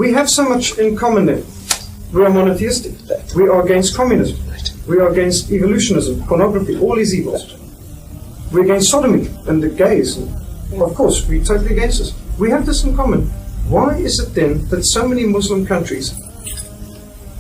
We have so much in common there. We are monotheistic. We are against communism. We are against evolutionism, pornography, all these evils. We're against sodomy and the gays. And of course, we're totally against this. We have this in common. Why is it then that so many Muslim countries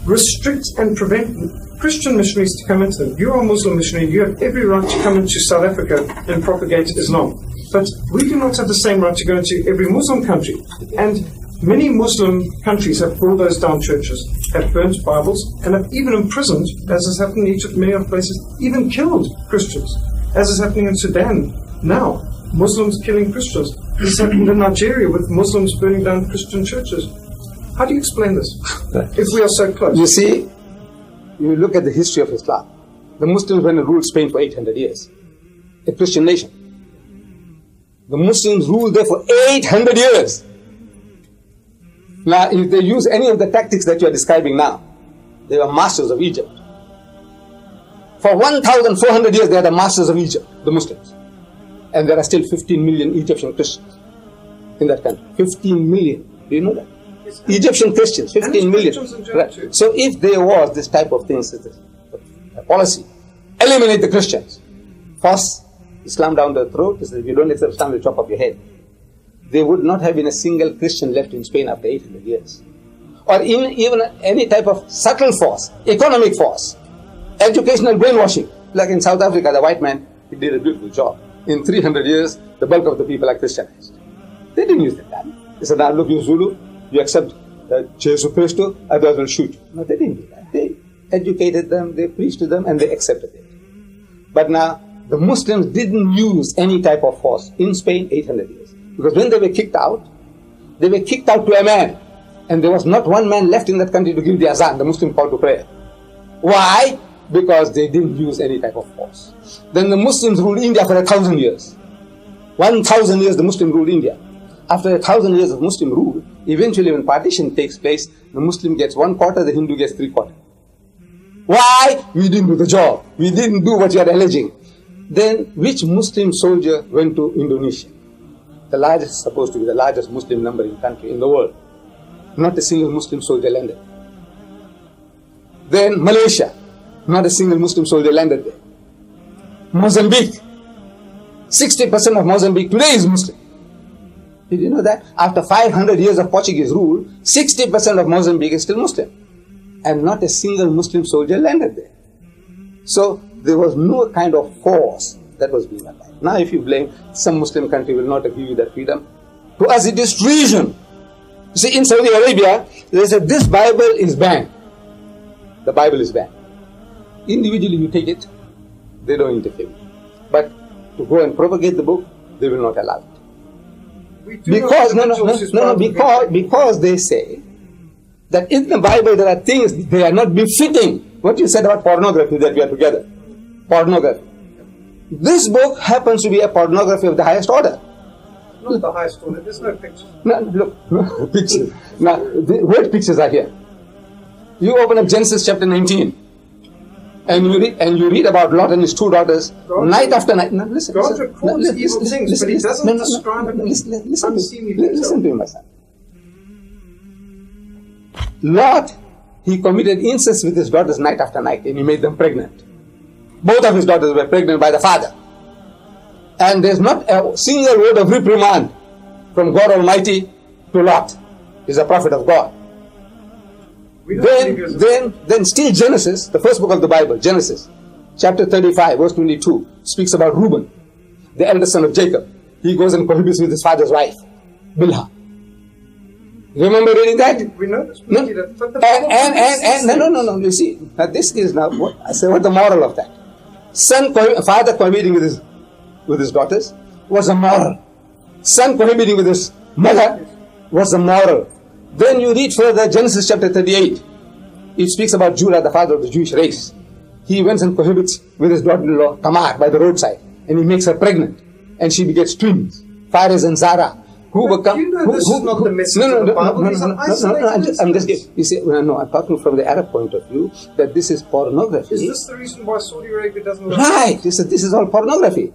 restrict and prevent Christian missionaries to come into them? You are a Muslim missionary. You have every right to come into South Africa and propagate Islam. But we do not have the same right to go into every Muslim country. And many Muslim countries have bulldozed down churches, have burnt Bibles, and have even imprisoned, as has happened in Egypt, many other places, even killed Christians, as is happening in Sudan now. Muslims killing Christians. This happened in Nigeria with Muslims burning down Christian churches. How do you explain this, if we are so close? You see, you look at the history of Islam. The Muslims went and ruled Spain for 800 years, a Christian nation. The Muslims ruled there for 800 years. Now, if they use any of the tactics that you are describing now, they were masters of Egypt. For 1,400 years, they are the masters of Egypt, the Muslims. And there are still 15 million Egyptian Christians in that country. 15 million. Do you know that? Egyptian Christians, 15 million. Right. So if there was this type of things, a policy, eliminate the Christians, force Islam down their throat, if you don't accept Islam, they'll chop off your head. There would not have been a single Christian left in Spain after 800 years. Or even any type of subtle force, economic force, educational brainwashing. Like in South Africa, the white man, he did a beautiful job. In 300 years, the bulk of the people are Christianized. They didn't use the gun. They said, now look, you Zulu, you accept Jesus Christ, others will shoot you. No, they didn't do that. They educated them, they preached to them, and they accepted it. But now, the Muslims didn't use any type of force in Spain 800 years. Because when they were kicked out to a man. And there was not one man left in that country to give the azan, the Muslim call to prayer. Why? Because they didn't use any type of force. Then the Muslims ruled India for 1,000 years. 1,000 years the Muslim ruled India. After 1,000 years of Muslim rule, eventually when partition takes place, the Muslim gets 1/4, the Hindu gets 3/4. Why? We didn't do the job. We didn't do what you are alleging. Then which Muslim soldier went to Indonesia? The largest, supposed to be the largest Muslim numbering country in the world. Not a single Muslim soldier landed. Then Malaysia, not a single Muslim soldier landed there. Mozambique, 60% of Mozambique today is Muslim. Did you know that? After 500 years of Portuguese rule, 60% of Mozambique is still Muslim. And not a single Muslim soldier landed there. So there was no kind of force that was being applied. Now if you blame, some Muslim country will not give you that freedom. To us it is treason. You see, in Saudi Arabia, they said this Bible is banned. The Bible is banned. Individually you take it, they don't interfere. But to go and propagate the book, they will not allow it. Because they say that in the Bible there are things they are not befitting. What you said about pornography, that we are together. Pornography. This book happens to be a pornography of the highest order. Not the highest order, there's no pictures. No, look, no pictures. Now, the word pictures are here. You open up Genesis chapter 19. And you read about Lot and his 2 daughters, night after night. No, listen. God records evil things, but he doesn't describe it. Listen to me, my son. Lot, he committed incest with his daughters night after night, and he made them pregnant. Both of his daughters were pregnant by the father. And there's not a single word of reprimand from God Almighty to Lot. He's a prophet of God. Then still Genesis, the first book of the Bible, Genesis, chapter 35, verse 22, speaks about Reuben, the eldest son of Jacob. He goes and cohabits with his father's wife, Bilhah. Remember reading that? We know this. No. No. You see, now this is now what I say. What the moral of that? Father cohabiting with his daughters was a moral. Son cohabiting with his mother was a moral. Then you read further Genesis chapter 38. It speaks about Judah, the father of the Jewish race. He went and cohabits with his daughter-in-law Tamar by the roadside, and he makes her pregnant, and she begets twins, Fares and Zara. Who become? This is not the message of the Bible. I'm just you see. No, I'm talking from the Arab point of view that this is pornography. Is this the reason why Saudi Arabia doesn't? Right. This is all pornography.